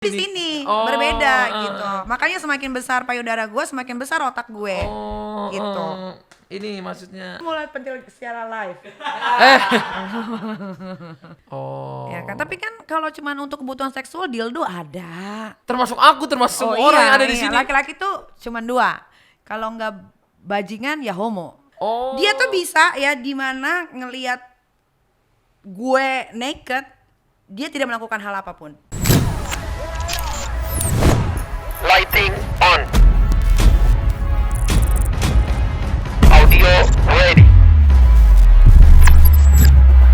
Di sini Oh, berbeda gitu. Makanya semakin besar payudara gue, semakin besar otak gue. Gitu. Ini maksudnya. Mulai pentil secara live. Ya kan, tapi kan kalau cuman untuk kebutuhan seksual dildo ada. Termasuk aku, termasuk semua orang yang ada di sini. Laki-laki tuh cuman 2. Kalau nggak bajingan ya homo. Oh. Dia tuh bisa ya dimana ngelihat gue naked, dia tidak melakukan hal apapun. Lighting on. Audio ready.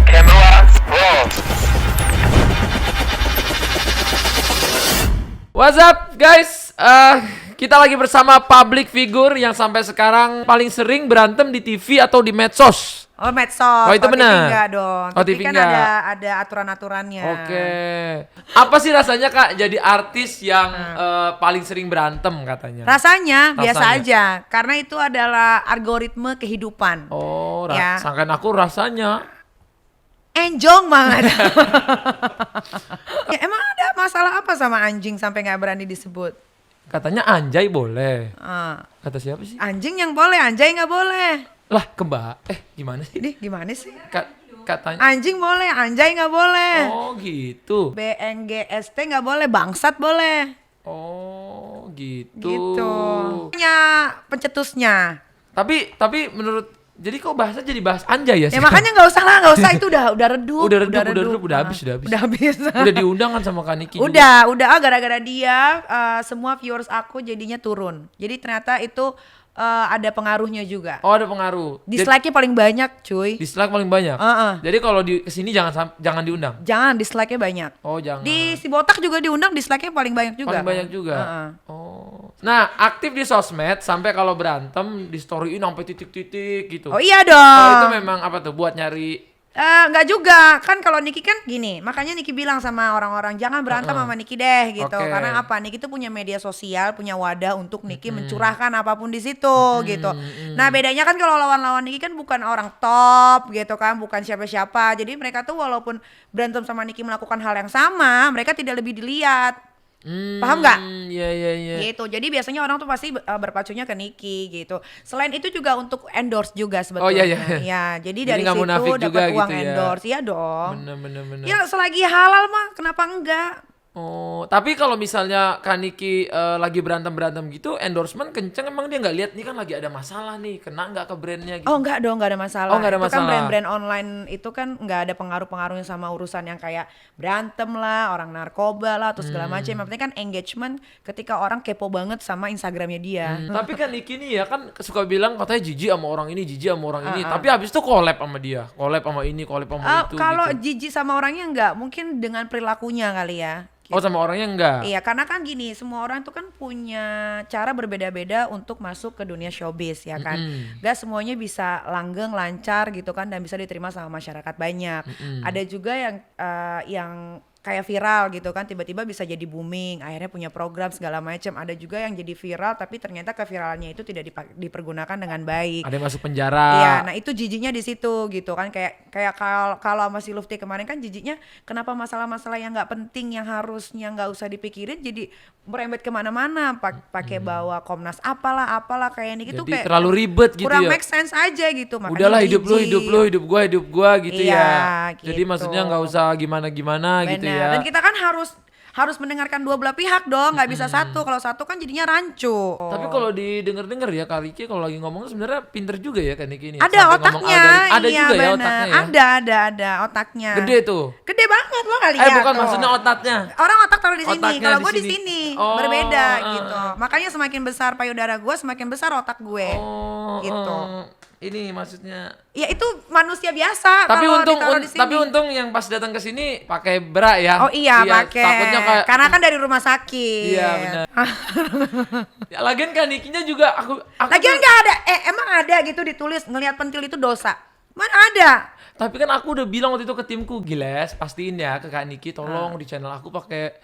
Camera roll. What's up guys? Kita lagi bersama public figure yang sampai sekarang paling sering berantem di TV atau di medsos. Oh, medsos. Oh, itu benar. TV enggak dong. Oh, TV TV kan enggak. ada aturan-aturannya. Oke. Apa sih rasanya Kak jadi artis yang paling sering berantem katanya? Rasanya biasa Rasanya. aja, karena itu adalah algoritma kehidupan. Oh, Ya. sangkain aku rasanya. Enjong banget. Ya, emang ada masalah apa sama anjing sampai nggak berani disebut? Katanya anjay boleh. Ah, Kata siapa sih? anjing yang boleh, anjay nggak boleh. Lah gimana sih? Ini gimana sih? Katanya. Anjing boleh, anjay nggak boleh. Oh gitu. BNGST nggak boleh, bangsat boleh. Oh gitu. Gitu. Hanya pencetusnya. Tapi menurut jadi kok bahasa jadi bahas anjay ya? Ya makanya nggak usah lah, nggak usah, itu udah redup. Udah redup, udah habis. Udah habis. Udah diundang kan sama Kak Niki juga. Udah gara-gara dia semua viewers aku jadinya turun. Jadi ternyata itu ada pengaruhnya juga. Oh ada pengaruh. Dislike-nya paling banyak, cuy. Dislike paling banyak. Jadi kalau di kesini jangan diundang. Jangan, dislike-nya banyak. Oh jangan. Di si botak juga diundang, dislike-nya paling banyak juga. Paling banyak juga. Uh-uh. Oh. Nah aktif di sosmed sampai kalau berantem di storyin sampai titik-titik gitu. Oh iya dong. Oh itu memang apa tuh buat nyari. Enggak juga, kan kalau Niki kan gini, makanya Niki bilang sama orang-orang jangan berantem sama Niki deh gitu. Oke. Karena apa? Niki tuh punya media sosial, punya wadah untuk Niki mencurahkan apapun di situ gitu. Nah, bedanya kan kalau lawan-lawan Niki kan bukan orang top gitu kan, bukan siapa-siapa. Jadi mereka tuh walaupun berantem sama Niki melakukan hal yang sama, mereka tidak lebih dilihat. Paham nggak? Iya. Gitu. Jadi biasanya orang tuh pasti berpacunya ke Niki gitu. Selain itu juga untuk endorse juga sebetulnya. Oh, iya. Ya, jadi Jadi dari nggak munafik situ juga dapat uang gitu ya. endorse. Iya dong. Bener. Ya selagi halal mah kenapa enggak? Oh, tapi kalau misalnya Kaniki lagi berantem gitu, endorsement kenceng emang dia nggak lihat nih kan lagi ada masalah nih, kena nggak ke brandnya gitu? Oh enggak dong, enggak ada masalah. Oh, nggak ada Itu kan masalah. brand-brand online itu kan enggak ada pengaruh-pengaruhnya sama urusan yang kayak berantem lah, orang narkoba lah, atau segala macam. Yang penting kan engagement ketika orang kepo banget sama Instagramnya dia. Tapi kan Niki nih ya kan suka bilang katanya jijik sama orang ini, jijik sama orang ini. Tapi habis itu collab sama dia, collab sama ini, collab sama itu. Kalau gitu. jijik sama orangnya enggak, mungkin dengan perilakunya kali ya. Oh sama orangnya enggak? Iya, karena kan gini, semua orang itu kan punya cara berbeda-beda untuk masuk ke dunia showbiz ya kan. Gak semuanya bisa langgeng, lancar gitu kan, dan bisa diterima sama masyarakat banyak. Ada juga yang kayak viral gitu kan, tiba-tiba bisa jadi booming, akhirnya punya program segala macam. Ada juga yang jadi viral tapi ternyata keviralannya itu tidak dipergunakan dengan baik. Ada yang masuk penjara. Iya, nah itu jijiknya di situ gitu kan, kayak kalau sama si Lufti kemarin kan jijiknya kenapa masalah-masalah yang nggak penting yang harusnya nggak usah dipikirin jadi merembet kemana-mana, pakai bawa Komnas apalah kayak ini gitu, Jadi kayak terlalu ribet gitu kurang ya. make sense aja gitu. Makanya Udahlah hidup lu, jijik. hidup gua gitu Iya, ya. Jadi gitu. maksudnya nggak usah gimana-gimana gitu Benar. ya. Dan kita kan harus mendengarkan dua belah pihak dong, nggak bisa satu. Kalau satu kan jadinya rancu. Tapi kalau didengar-dengar ya Kak Riki kalau lagi ngomong sebenarnya pinter juga ya Kak Niki ini. Ada Sampai ngomong otaknya, ada iya juga ya benar. otaknya ya. Ada otaknya. Gede tuh. Gede banget lo kali ya. Bukan tuh. maksudnya otaknya. Orang otak taruh di sini, Otaknya kalau di gue di sini. sini Oh, berbeda gitu. Makanya semakin besar payudara gue, semakin besar otak gue. Oh, Gitu. Ini maksudnya. Ya itu manusia biasa. Tapi kalau untung ditaruh di sini. tapi untung yang pas datang ke sini pakai bra ya. Oh iya pakai. Takutnya kayak Karena kan dari rumah sakit. Iya benar. Ya, lagian kan Nikinya juga aku Lagian nggak ada. Emang ada gitu ditulis ngelihat pentil itu dosa? Mana ada? Tapi kan aku udah bilang waktu itu ke timku, Giles, pastiin ya ke Kak Niki tolong di channel aku pakai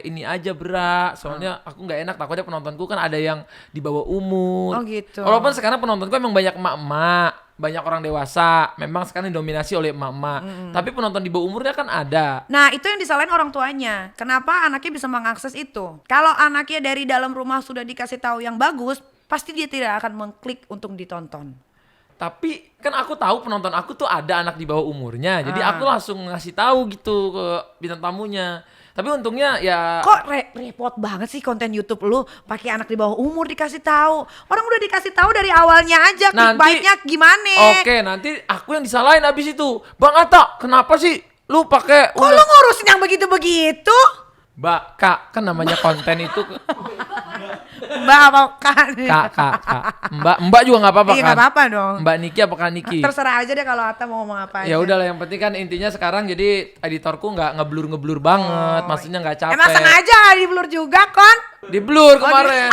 ini aja bra. Soalnya aku nggak enak takutnya penontonku kan ada yang di bawah umur. Oh gitu. Walaupun sekarang penontonku emang banyak emak-emak. banyak orang dewasa. Memang sekarang didominasi oleh emak-emak. Tapi penonton di bawah umurnya kan ada. Nah itu yang disalahin orang tuanya. Kenapa anaknya bisa mengakses itu? Kalau anaknya dari dalam rumah sudah dikasih tahu yang bagus, pasti dia tidak akan mengklik untuk ditonton. Tapi kan aku tahu penonton aku tuh ada anak di bawah umurnya. Jadi aku langsung ngasih tahu gitu ke bintang tamunya. Tapi untungnya ya Kok repot banget sih konten YouTube lu pakai anak di bawah umur dikasih tahu. Orang udah dikasih tahu dari awalnya aja clickbaitnya gimana. Oke, nanti aku yang disalahin abis itu. Bang Atta, kenapa sih lu pakai Kok lu ngurusin yang begitu-begitu? Mbak, Kak, kan namanya konten itu Mbak apa kan? Kak. Mbak juga nggak apa-apa Iya kan? nggak apa-apa dong. Mbak Niki apa Kak Niki? Terserah aja deh kalau Atta mau ngomong apa aja. Ya udahlah, yang penting kan intinya sekarang jadi editorku nggak ngeblur banget, maksudnya nggak capek. Emang sengaja nggak di blur juga kon? Di blur kemarin.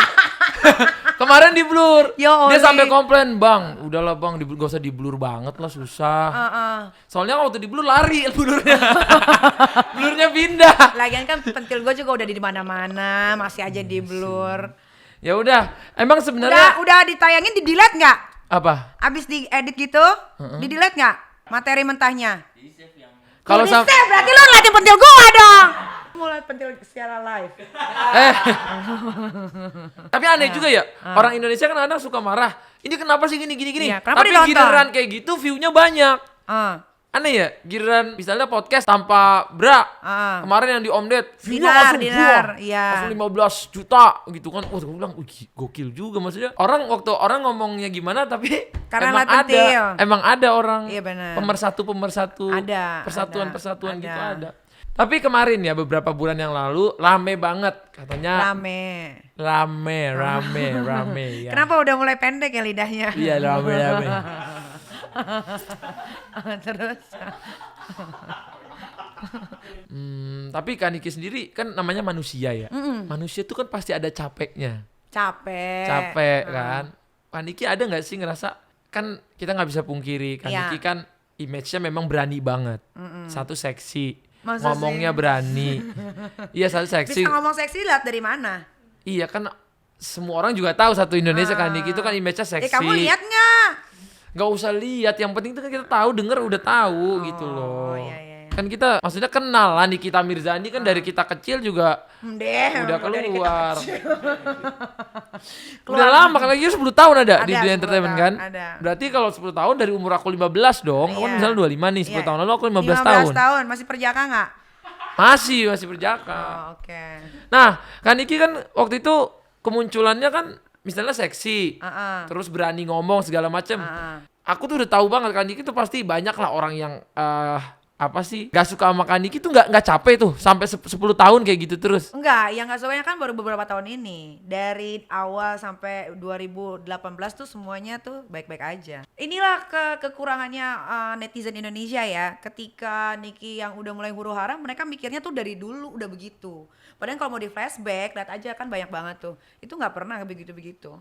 Kemarin di blur. Yo, Dia Oli. sampai komplain, "Bang, udahlah Bang, gak usah di blur banget lah, susah." Soalnya waktu di blur lari blurnya. Blurnya pindah. Lagian kan pentil gue juga udah di mana-mana, masih aja di blur. Ya udah, emang sebenarnya Udah ditayangin di delete nggak? apa? Abis di edit gitu, di delete nggak materi mentahnya? Kalau Di save berarti lu ngeliatin pentil gua dong. Mau liat pentil secara live. Tapi aneh juga ya, orang Indonesia kan kadang suka marah. Ini kenapa sih gini. Iya, kenapa Tapi ditonton? giliran kayak gitu view-nya banyak. Aneh ya, giliran misalnya podcast tanpa bra. Kemarin yang di Omdet, view-nya langsung Dinar, buang. iya. Langsung 15 juta gitu kan. Wah, gue bilang, gokil juga maksudnya. Orang waktu orang ngomongnya gimana tapi Karena emang liat pentil. emang ada orang Iya, benar. pemersatu. Ada, Persatuan-persatuan ada. gitu ada. Tapi kemarin ya beberapa bulan yang lalu rame banget katanya. Rame. Rame ya. Kenapa udah mulai pendek ya lidahnya? Iya rame. Terus Tapi Kak Niki sendiri kan namanya manusia ya. Manusia tuh kan pasti ada capeknya. capek. Kan. Kak Niki ada nggak sih ngerasa, kan kita nggak bisa pungkiri Kak Iya. Niki kan image-nya memang berani banget. Satu seksi, Masa ngomongnya sih? berani. Iya satu seksi. Bisa ngomong seksi lihat dari mana? Iya kan semua orang juga tahu satu Indonesia Kak Niki itu kan image-nya seksi. Kamu lihat nggak? Nggak usah lihat, yang penting itu kan kita tahu, denger udah tahu gitu loh. Iya. Kan kita maksudnya kenal lah Nikita Mirzani kan dari kita kecil juga udah dari kita keluar. kecil. Udah lama kan, lagi 10 tahun ada di Ada, dunia 10 entertainment tahun, kan? ada. Berarti kalau 10 tahun dari umur aku 15 dong. Aku kan Iya. misalnya 25 nih, 10 Iya. tahun lalu aku 15 tahun. tahun, masih perjaka nggak? Masih berjaka. Oke. Nah, kan Niki kan waktu itu kemunculannya kan misalnya seksi. Terus berani ngomong segala macem. Aku tuh udah tahu banget kan Niki tuh pasti banyak lah orang yang gak suka sama Kak Niki tuh nggak capek tuh sampai 10 tahun kayak gitu terus. Enggak, yang gak sukanya kan baru beberapa tahun ini. Dari awal sampai 2018 tuh semuanya tuh baik-baik aja. Inilah kekurangannya netizen Indonesia ya. Ketika Niki yang udah mulai huru hara, mereka mikirnya tuh dari dulu udah begitu. Padahal kalau mau di flashback, lihat aja kan banyak banget tuh. Itu nggak pernah begitu-begitu.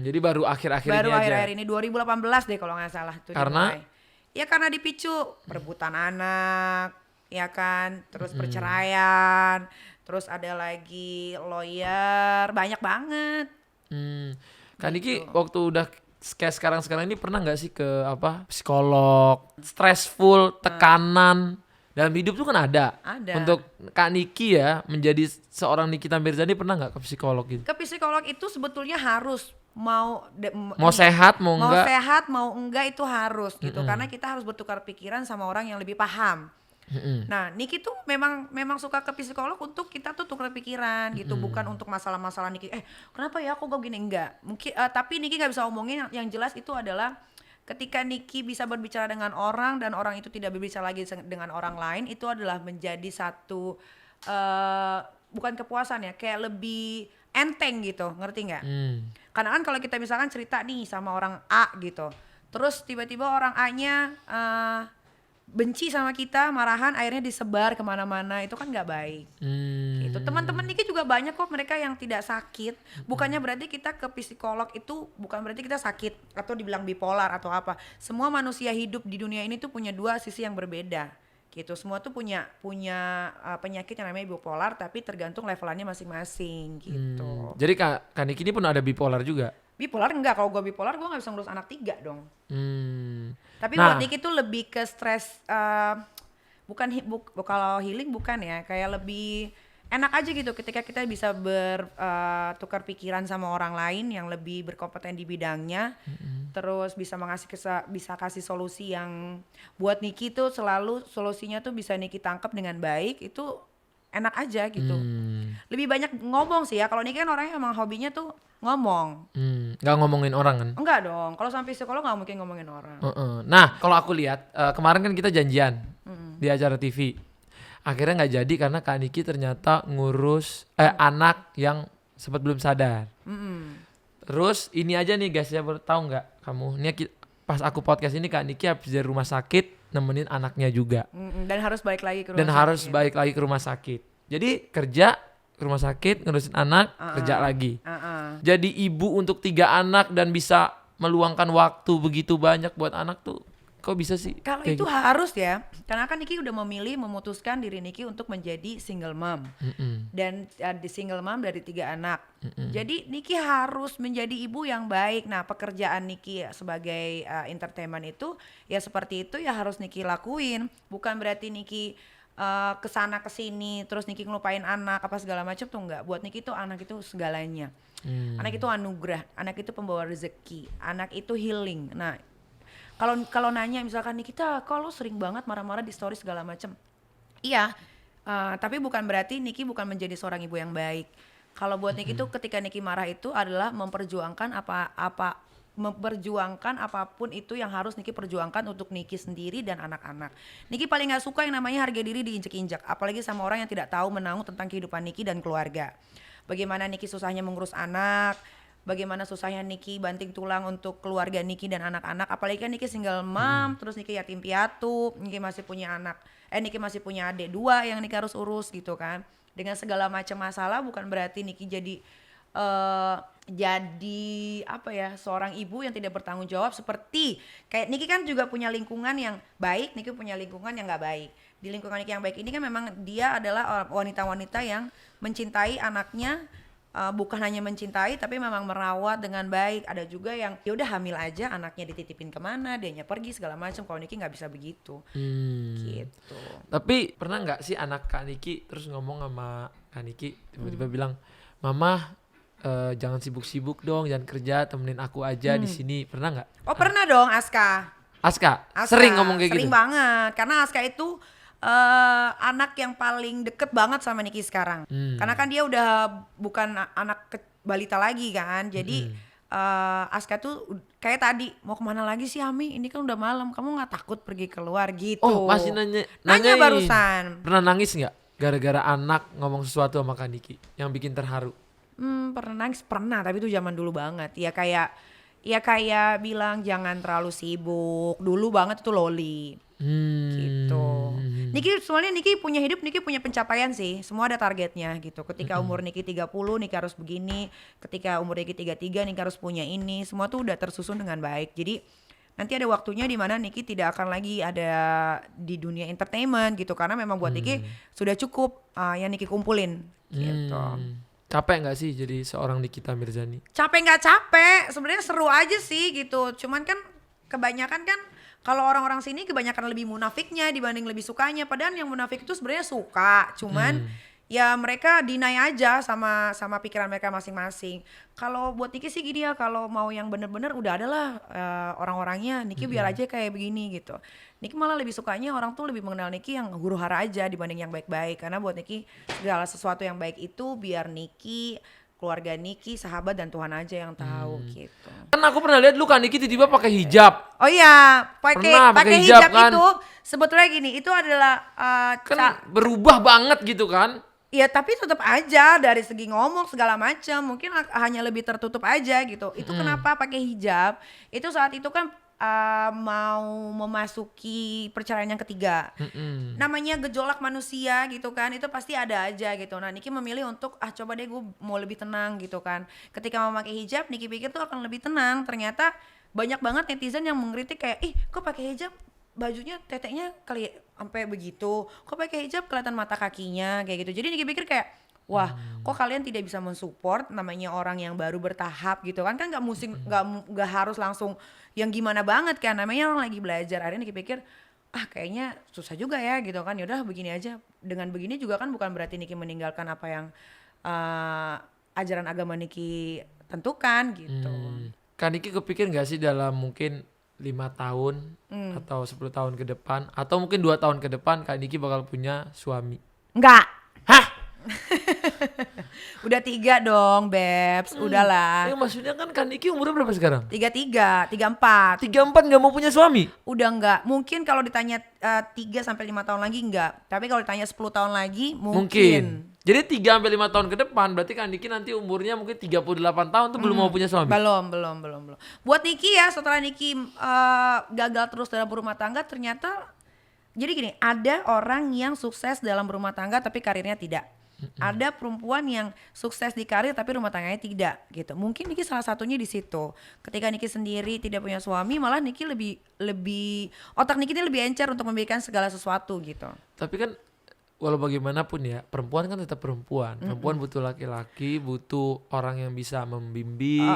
Jadi baru akhir-akhir ini Baru aja. akhir-akhir ini 2018 deh kalau nggak salah tuh Karena? dimulai. Ya karena dipicu perebutan anak, ya kan, terus perceraian, terus ada lagi lawyer, banyak banget. Kak Niki waktu udah kayak sekarang ini pernah nggak sih ke psikolog, stressful, tekanan dalam hidup tuh kan ada. Ada. Untuk Kak Niki ya menjadi seorang Nikita Mirzani pernah nggak ke psikolog gitu? Ke psikolog itu sebetulnya harus mau Sehat mau enggak? sehat mau enggak itu harus gitu, karena kita harus bertukar pikiran sama orang yang lebih paham. Nah, Niki tuh memang suka ke psikolog untuk kita tuh tukar pikiran gitu, bukan untuk masalah-masalah Niki. Kenapa ya aku gini, enggak. Mungkin tapi Niki nggak bisa omongin, yang jelas itu adalah ketika Niki bisa berbicara dengan orang dan orang itu tidak berbicara lagi dengan orang lain, itu adalah menjadi satu bukan kepuasan ya, kayak lebih enteng gitu, ngerti nggak? Karena kan kalau kita misalkan cerita nih sama orang A gitu, terus tiba-tiba orang A-nya benci sama kita, marahan, akhirnya disebar kemana-mana, itu kan nggak baik. Gitu. Teman-teman Niki juga banyak kok mereka yang tidak sakit. Bukannya berarti kita ke psikolog itu bukan berarti kita sakit atau dibilang bipolar atau apa. Semua manusia hidup di dunia ini tuh punya dua sisi yang berbeda. Gitu. Semua tuh punya penyakit yang namanya bipolar, tapi tergantung levelannya masing-masing gitu. Jadi Kak Niki ini pun ada bipolar juga? Bipolar enggak, kalau gue bipolar gue nggak bisa ngurus anak 3 dong. Tapi Nah. buat Niki tuh lebih ke stres, bukan kalau healing bukan ya, kayak lebih enak aja gitu ketika kita bisa bertukar pikiran sama orang lain yang lebih berkompeten di bidangnya, terus bisa bisa kasih solusi yang buat Niki tuh selalu solusinya tuh bisa Niki tangkap dengan baik, itu enak aja gitu. Lebih banyak ngomong sih ya, kalau Niki kan orangnya emang hobinya tuh ngomong. Nggak ngomongin orang kan? Enggak dong, kalau sampai psikolog nggak mungkin ngomongin orang. Nah, kalau aku lihat kemarin kan kita janjian di acara TV. Akhirnya nggak jadi karena Kak Niki ternyata ngurus anak yang sempat belum sadar. Terus ini aja nih guys ya, tahu nggak kamu? Ini pas aku podcast ini Kak Niki habis dari rumah sakit nemenin anaknya juga. Dan harus balik lagi ke rumah Dan sakit. harus balik lagi ke rumah sakit. Jadi kerja ke rumah sakit ngurusin anak, kerja lagi. Jadi ibu untuk 3 anak dan bisa meluangkan waktu begitu banyak buat anak tuh. Kok bisa sih? Kalau kayak itu gitu? harus ya, karena kan Niki udah memutuskan diri Niki untuk menjadi single mom. Dan di single mom dari 3 anak. Jadi Niki harus menjadi ibu yang baik. Nah, pekerjaan Niki sebagai entertainment itu ya seperti itu ya harus Niki lakuin. Bukan berarti Niki kesana kesini terus Niki ngelupain anak apa segala macam tuh enggak. Buat Niki tuh anak itu segalanya. Anak itu anugerah, anak itu pembawa rezeki, anak itu healing. Nah, kalau nanya misalkan Nikita, kalau sering banget marah-marah di story segala macam. Iya, tapi bukan berarti Niki bukan menjadi seorang ibu yang baik. Kalau buat Niki tuh ketika Niki marah itu adalah memperjuangkan memperjuangkan apapun itu yang harus Niki perjuangkan untuk Niki sendiri dan anak-anak. Niki paling gak suka yang namanya harga diri diinjek-injek, apalagi sama orang yang tidak tahu menanggung tentang kehidupan Niki dan keluarga. Bagaimana Niki susahnya mengurus anak, bagaimana susahnya Niki banting tulang untuk keluarga Niki dan anak-anak, apalagi kan Niki single mom, terus Niki yatim piatu, Niki masih punya Niki masih punya adik 2 yang Niki harus urus gitu kan. Dengan segala macam masalah bukan berarti Niki jadi apa ya, seorang ibu yang tidak bertanggung jawab, seperti kayak Niki kan juga punya lingkungan yang baik, Niki punya lingkungan yang nggak baik. Di lingkungan Niki yang baik ini kan memang dia adalah wanita-wanita yang mencintai anaknya, bukan hanya mencintai tapi memang merawat dengan baik. Ada juga yang ya udah hamil aja anaknya dititipin kemana, dianya pergi segala macam. Kalau Niki nggak bisa begitu. Gitu. Tapi pernah nggak sih anak Kak Niki terus ngomong sama Kak Niki tiba-tiba bilang, "Mama, jangan sibuk-sibuk dong, jangan kerja, temenin aku aja di sini." Pernah nggak? Oh pernah dong Aska. Aska sering ngomong kayak sering gitu? banget, karena Aska itu anak yang paling deket banget sama Niki sekarang. Karena kan dia udah bukan anak balita lagi kan. Jadi Aska tuh kayak tadi, mau kemana lagi sih Ami? Ini kan udah malam, kamu nggak takut pergi keluar gitu? Oh, masih nanya nanyain. barusan. Pernah nangis nggak gara-gara anak ngomong sesuatu sama Kak Niki yang bikin terharu? Pernah nangis, pernah, tapi itu zaman dulu banget. Ya kayak bilang jangan terlalu sibuk. Dulu banget itu loli. Gitu. Niki punya hidup, Niki punya pencapaian sih. Semua ada targetnya gitu. Ketika umur Niki 30, Niki harus begini. Ketika umur Niki 33, Niki harus punya ini. Semua tuh udah tersusun dengan baik. Jadi nanti ada waktunya di mana Niki tidak akan lagi ada di dunia entertainment gitu. Karena memang buat Niki sudah cukup yang Niki kumpulin gitu. Capek nggak sih jadi seorang Nikita Mirzani? Capek nggak capek, sebenarnya seru aja sih gitu. Cuman kan kebanyakan kan kalau orang-orang sini kebanyakan lebih munafiknya dibanding lebih sukanya. Padahal yang munafik itu sebenarnya suka, cuman ya mereka deny aja sama pikiran mereka masing-masing. Kalau buat Niki sih gini ya, kalau mau yang bener-bener udah adalah orang-orangnya, Niki biar aja kayak begini gitu. Niki malah lebih sukanya orang tuh lebih mengenal Niki yang huru hara aja dibanding yang baik-baik. Karena buat Niki segala sesuatu yang baik itu biar Niki, keluarga Niki, sahabat dan Tuhan aja yang tahu gitu. Kan aku pernah lihat lu Kak Niki tiba-tiba pakai hijab. Oh iya, pakai hijab kan? itu sebetulnya gini, itu adalah Kan berubah banget gitu kan? ya tapi tetap aja dari segi ngomong segala macam mungkin hanya lebih tertutup aja gitu. Itu kenapa pakai hijab? Itu saat itu kan mau memasuki perceraian yang ketiga. Namanya gejolak manusia gitu kan, itu pasti ada aja gitu. Nah Niki memilih untuk coba deh gue mau lebih tenang gitu kan. Ketika mau pakai hijab, Niki pikir tuh akan lebih tenang. Ternyata banyak banget netizen yang mengkritik kayak, ih kok pakai hijab bajunya teteknya kali sampai begitu, kok pakai hijab kelihatan mata kakinya kayak gitu. Jadi Niki pikir kayak Wah, kok kalian tidak bisa mensupport namanya orang yang baru bertahap gitu kan nggak nggak harus langsung yang gimana banget kan, namanya orang lagi belajar. Akhirnya Niki pikir kayaknya susah juga ya gitu kan, yaudah begini aja. Dengan begini juga kan bukan berarti Niki meninggalkan apa yang ajaran agama Niki tentukan gitu. Kak Niki kepikir nggak sih dalam mungkin 5 tahun atau 10 tahun ke depan atau mungkin 2 tahun ke depan Kak Niki bakal punya suami? Enggak. Hah? Udah 3 dong, Bebs. Udahlah. Ya maksudnya kan Kak Niki umurnya berapa sekarang? 33, 34. 34 nggak mau punya suami? Udah enggak. Mungkin kalau ditanya 3 sampai 5 tahun lagi enggak. Tapi kalau ditanya 10 tahun lagi mungkin. Jadi 3 sampai 5 tahun ke depan berarti Kak Niki nanti umurnya mungkin 38 tahun tuh belum mau punya suami. Belum. Buat Niki ya, setelah Niki gagal terus dalam berumah tangga, ternyata jadi gini, ada orang yang sukses dalam berumah tangga tapi karirnya tidak. Ada perempuan yang sukses di karir tapi rumah tangganya tidak gitu. Mungkin Niki salah satunya di situ. Ketika Niki sendiri tidak punya suami, malah Niki lebih otak Niki ini lebih encer untuk memberikan segala sesuatu gitu. Tapi kan walau bagaimanapun ya, perempuan kan tetap perempuan. Perempuan butuh laki-laki, butuh orang yang bisa membimbing,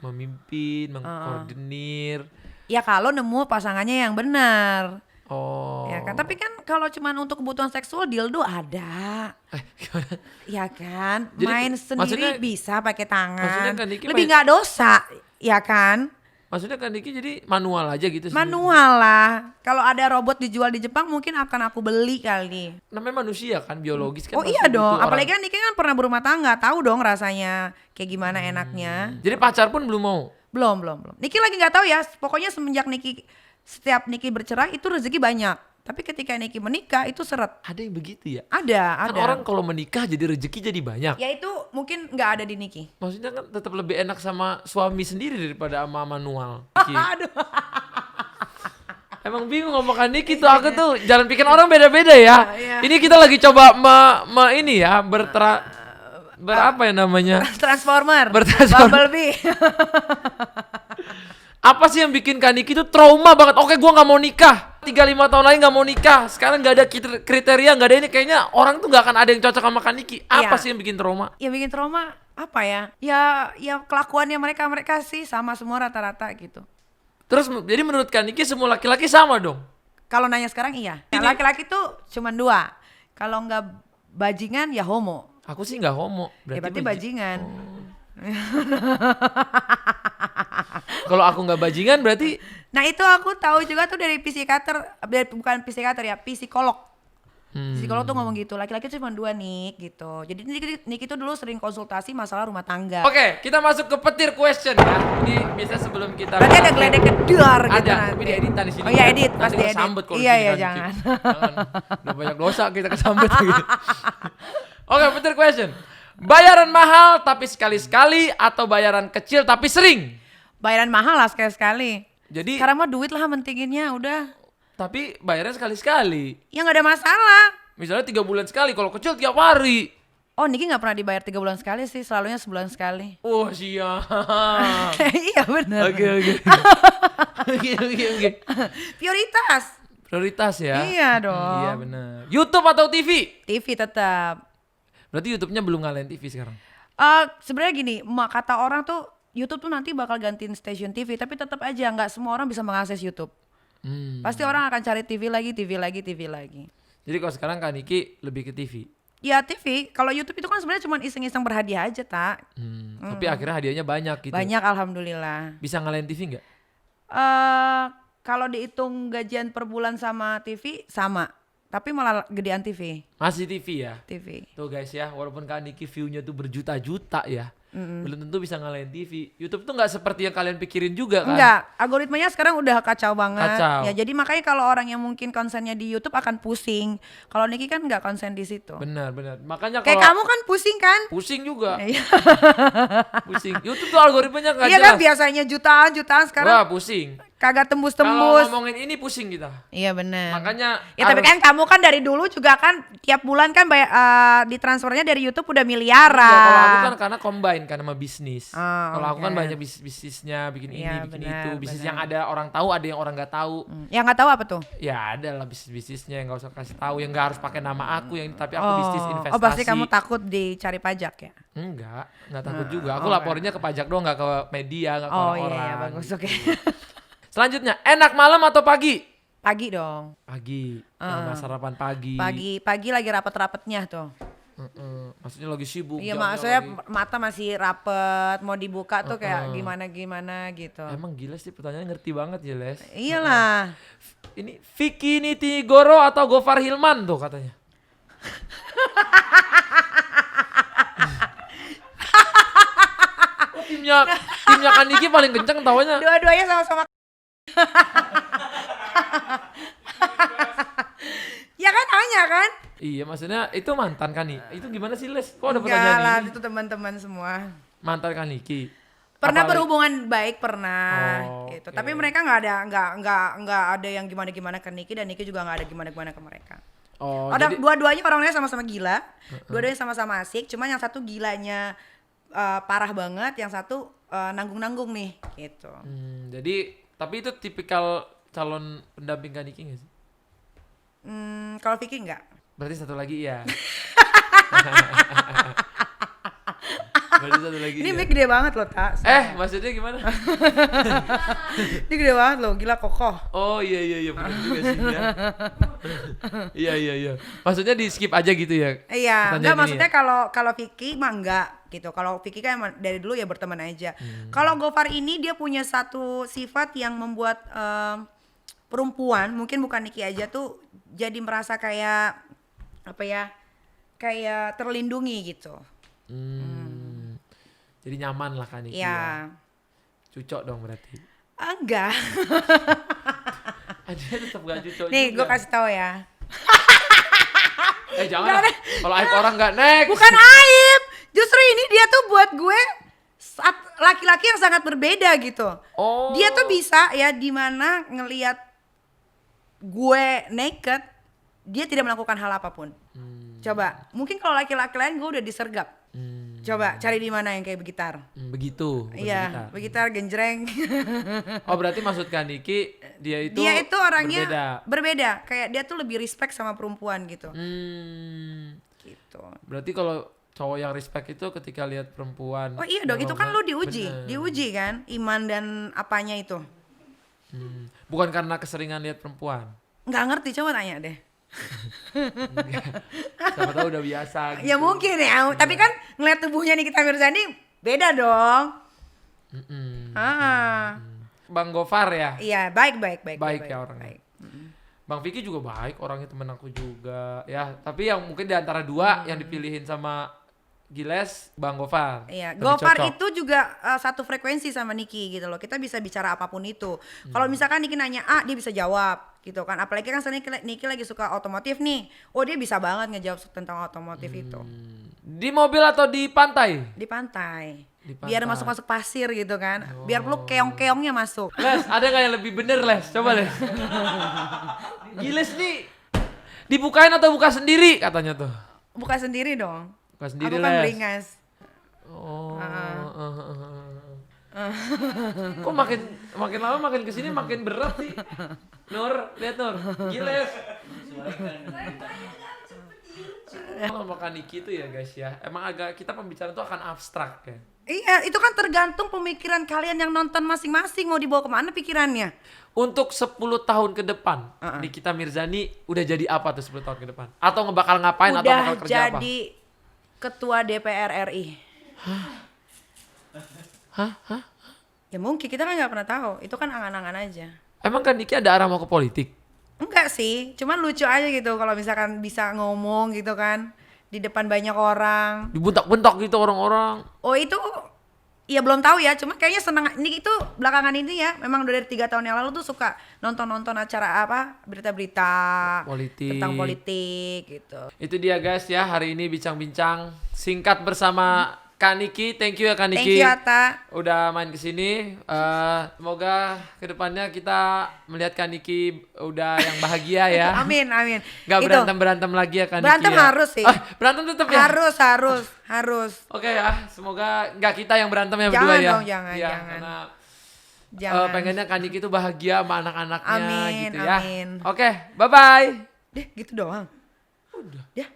memimpin, mengkoordinir. Ya kalau nemu pasangannya yang benar. Oh. Ya kan, tapi kan kalau cuman untuk kebutuhan seksual dildo ada. Gimana? Ya kan, Jadi, main sendiri bisa pakai tangan. Kan Niki lebih nggak dosa, ya kan? Maksudnya kan Niki jadi manual aja gitu. Manual lah. Kalau ada robot dijual di Jepang mungkin akan aku beli kali. Namanya manusia kan, biologis kan. Oh iya dong, apalagi kan Niki kan pernah berumah tangga, tahu dong rasanya kayak gimana enaknya. Jadi pacar pun belum mau? Belum. Niki lagi nggak tahu ya, pokoknya semenjak setiap Niki bercerai itu rezeki banyak. Tapi ketika Niki menikah itu seret. Ada yang begitu ya? Ada. Kan orang kalau menikah jadi rezeki jadi banyak. Ya itu mungkin nggak ada di Niki. Maksudnya kan tetap lebih enak sama suami sendiri daripada sama manual. Aduh. Emang bingung ngomongan Niki tuh, aku tuh jalan pikir orang beda-beda ya. Ini kita lagi coba ini ya berapa ya namanya? Transformer. Bumblebee. Apa sih yang bikin Kak Niki tuh trauma banget? Oke, gua nggak mau nikah. 3-5 tahun lagi nggak mau nikah. Sekarang nggak ada kriteria, nggak ada ini. Kayaknya orang tuh nggak akan ada yang cocok sama Kak Niki. Apa sih yang bikin trauma? Yang bikin trauma apa ya? Ya kelakuannya mereka sih sama semua rata-rata gitu. Terus jadi menurut Kak Niki semua laki-laki sama dong? Kalau nanya sekarang iya. Nah, laki-laki tuh cuma 2. Kalau nggak bajingan ya homo. Aku sih nggak homo. Berarti bajingan. Kalau aku nggak bajingan berarti. Nah itu aku tahu juga tuh dari bukan psikiater ya, psikolog. Psikolog tuh ngomong gitu, laki-laki cuma 2 nih gitu. Jadi Niki tuh dulu sering konsultasi masalah rumah tangga. Oke, kita masuk ke petir question ya. Ini biasa sebelum kita. Berarti ada geledek kedar gitu ada, nanti. tapi di editan di sini. Oh iya edit, Nanti pasti edit. kesambet kalau Iya di sini kan, jangan. Jangan. Udah banyak dosa kita kesambet gitu. Oke, petir question. Bayaran mahal tapi sekali-sekali atau bayaran kecil tapi sering? Bayaran mahal lah sekali-sekali. Jadi sekarang mah duit lah pentinginnya udah. Tapi bayarnya sekali-sekali. Ya nggak ada masalah. Misalnya 3 bulan sekali, kalau kecil tiap hari. Oh Niki nggak pernah dibayar 3 bulan sekali sih, selalunya sebulan sekali. Oh siap. Iya benar. Oke. Prioritas ya. Iya dong. Iya benar. YouTube atau TV? TV tetap. Berarti YouTube-nya belum ngalahin TV sekarang. Sebenarnya gini, kata orang tuh YouTube tuh nanti bakal gantiin stasiun TV, tapi tetap aja nggak semua orang bisa mengakses YouTube. Pasti orang akan cari TV lagi. Jadi kalau sekarang Kak Niki lebih ke TV. Ya TV, kalau YouTube itu kan sebenarnya cuma iseng-iseng berhadiah aja tak. Tapi akhirnya hadiahnya banyak gitu. Banyak alhamdulillah. Bisa ngalahin TV nggak? Kalau dihitung gajian per bulan sama TV sama, tapi malah gedean TV. Masih TV ya? TV. Tuh guys ya, walaupun Kak Niki view-nya tuh berjuta-juta ya, belum tentu bisa ngalahin TV. YouTube tuh nggak seperti yang kalian pikirin juga kan? Enggak, algoritmanya sekarang udah kacau banget. Kacau. Ya jadi makanya kalau orang yang mungkin konsennya di YouTube akan pusing. Kalau Niki kan nggak konsen di situ. Benar. Makanya kayak kalau kamu kan pusing kan? Pusing juga. Iya. Pusing. YouTube tuh algoritmanya nggak Iya jelas. kan biasanya jutaan sekarang. Wah pusing. kagak Kalau tembus-tembus. ngomongin ini pusing kita. Iya benar. Makanya Ya tapi kan kamu kan dari dulu juga kan tiap bulan kan ditransfernya dari YouTube udah miliaran. Enggak, kalau aku kan karena combine kan sama bisnis. Oh, Kalau aku kan oke. banyak bisnisnya, bikin ini, Iya, bikin benar, itu. Bisnis benar. yang ada orang tahu, ada yang orang nggak tahu. Yang nggak tahu apa tuh? Ya ada lah bisnisnya yang nggak usah kasih tahu, yang nggak harus pakai nama aku, yang tapi aku bisnis investasi. Oh pasti kamu takut dicari pajak ya? Nggak takut juga. Aku laporinnya ke pajak doang, nggak ke media, nggak ke Oh orang-orang. iya bagus oke. Selanjutnya, enak malam atau pagi? Pagi dong. Pagi. Sama sarapan pagi. Pagi lagi rapet-rapetnya tuh. Maksudnya lagi sibuk. Iya jamnya maksudnya lagi- mata masih rapet, mau dibuka tuh kayak gimana gitu. Emang gila sih pertanyaannya ngerti banget ya Les. Iyalah. Ini Vicky Nitigoro atau Gofar Hilman tuh katanya. Oh, timnya Kaniki paling kenceng tawanya. Dua-duanya sama-sama. Ya kan nanya kan? Iya maksudnya itu mantan Kani. Itu gimana sih Les? Kok ada Enggak pertanyaan lah, ini? itu teman-teman semua. Mantan Kaniki. Pernah Apalagi- berhubungan baik pernah Oh, gitu. oke. Tapi mereka nggak ada yang gimana-gimana ke Niki dan Niki juga nggak ada gimana-gimana ke mereka. Oh, Ada jadi dua-duanya orangnya sama-sama gila. Dua-duanya sama-sama asik, cuma yang satu gilanya parah banget, yang satu nanggung-nanggung nih gitu. jadi tapi itu tipikal calon pendamping Kaniki nggak sih? Kalau Vicky enggak. Berarti satu lagi iya. Berarti satu lagi Ini iya. mic gede banget loh, Tak. Maksudnya gimana? Ini gede banget loh, gila kokoh. Oh iya benar juga sih ya. Iya. Maksudnya di skip aja gitu ya. Iya, Pertanyaan enggak ini maksudnya ya? kalau Vicky mah enggak gitu. Kalau Vicky kan emang dari dulu ya berteman aja. Kalau Gofar ini dia punya satu sifat yang membuat perempuan, mungkin bukan Niki aja tuh jadi merasa kayak apa ya? Kayak terlindungi gitu. Jadi nyaman lah Kaniki ya. Iya. Cucok dong berarti. Enggak. Dia tetap gak cucok Nih, gue juga. kasih tahu ya. Jangan Nggak lah. Kalau aib orang gak next. Bukan aib. Justru ini dia tuh buat gue laki-laki yang sangat berbeda gitu. Oh. Dia tuh bisa ya dimana ngelihat gue naked, dia tidak melakukan hal apapun. Coba, mungkin kalau laki-laki lain gue udah disergap. Coba cari di mana yang kayak begitar. Begitu. Iya, begitar genjreng. Oh berarti maksud Kaniki dia itu Dia itu orangnya berbeda. berbeda. Kayak dia tuh lebih respect sama perempuan gitu. Gitu. Berarti kalau cowok yang respect itu ketika lihat perempuan. Oh iya dong, itu kan lu diuji, Bener. diuji kan, iman dan apanya itu. Bukan karena keseringan lihat perempuan. Nggak ngerti, coba tanya deh. Siapa tahu udah biasa gitu. Ya mungkin ya, tapi kan ngeliat tubuhnya Nikita Mirzani beda dong. Bang Gofar ya. Iya, baik. Baik ya orangnya. baik. Bang Vicky juga baik, orangnya temen aku juga. Ya, tapi yang mungkin di antara dua yang dipilihin sama Giles, Bang Gofar. Iya, Lebih Gofar cocok. itu juga satu frekuensi sama Niki gitu loh. Kita bisa bicara apapun itu. Kalau misalkan Niki nanya A, dia bisa jawab gitu kan. Apalagi kan sekarang Niki lagi suka otomotif nih. Oh, dia bisa banget ngejawab tentang otomotif itu. Di mobil atau di pantai? Di pantai. Di pantai. Biar masuk-masuk pasir gitu kan. Biar perlu keong-keongnya masuk. Les, ada nggak yang lebih bener Les? Coba Les. Giles nih dibukain atau buka sendiri katanya tuh. Buka sendiri dong. Buka sendiri Aku kan Les. beringas. Oh. Kok makin lama makin kesini makin berat sih. Nur, lihat Nur. Giles. Kalau makan Niki itu ya guys ya, emang agak kita pembicaraan tuh akan abstrak ya. Iya, itu kan tergantung pemikiran kalian yang nonton masing-masing mau dibawa kemana pikirannya. Untuk 10 tahun ke depan, Nikita Mirzani udah jadi apa tuh 10 tahun ke depan? Atau ngebakal ngapain atau Udah bakal kerja apa? jadi ketua DPR RI. Hah? Ya mungkin kita kan nggak pernah tahu. Itu kan angan-angan aja. Emang kan Niki ada arah mau ke politik? Enggak sih, cuman lucu aja gitu kalau misalkan bisa ngomong gitu kan di depan banyak orang. Dibentak-bentak gitu orang-orang. Oh itu ya belum tahu ya, cuma kayaknya seneng. Ini itu belakangan ini ya, memang udah dari 3 tahun yang lalu tuh suka nonton acara apa berita-berita Politik. tentang politik gitu. Itu dia guys ya, hari ini bincang-bincang singkat bersama Kak Niki, thank you ya Kak Thank Niki. you Atta. Udah main ke sini. Semoga kedepannya kita melihat Kak Niki udah yang bahagia ya. Amin. Gak Itu. berantem lagi ya Kak Niki. Berantem ya. harus sih. Berantem tetap ya. Harus. Oke ya, semoga nggak kita yang berantem ya Jangan berdua ya. dong, jangan. Karena Jangan. pengennya Kak Niki tuh bahagia sama anak-anaknya Amin, gitu ya. amin. Oke, bye-bye. Deh, gitu doang. Udah. Ya.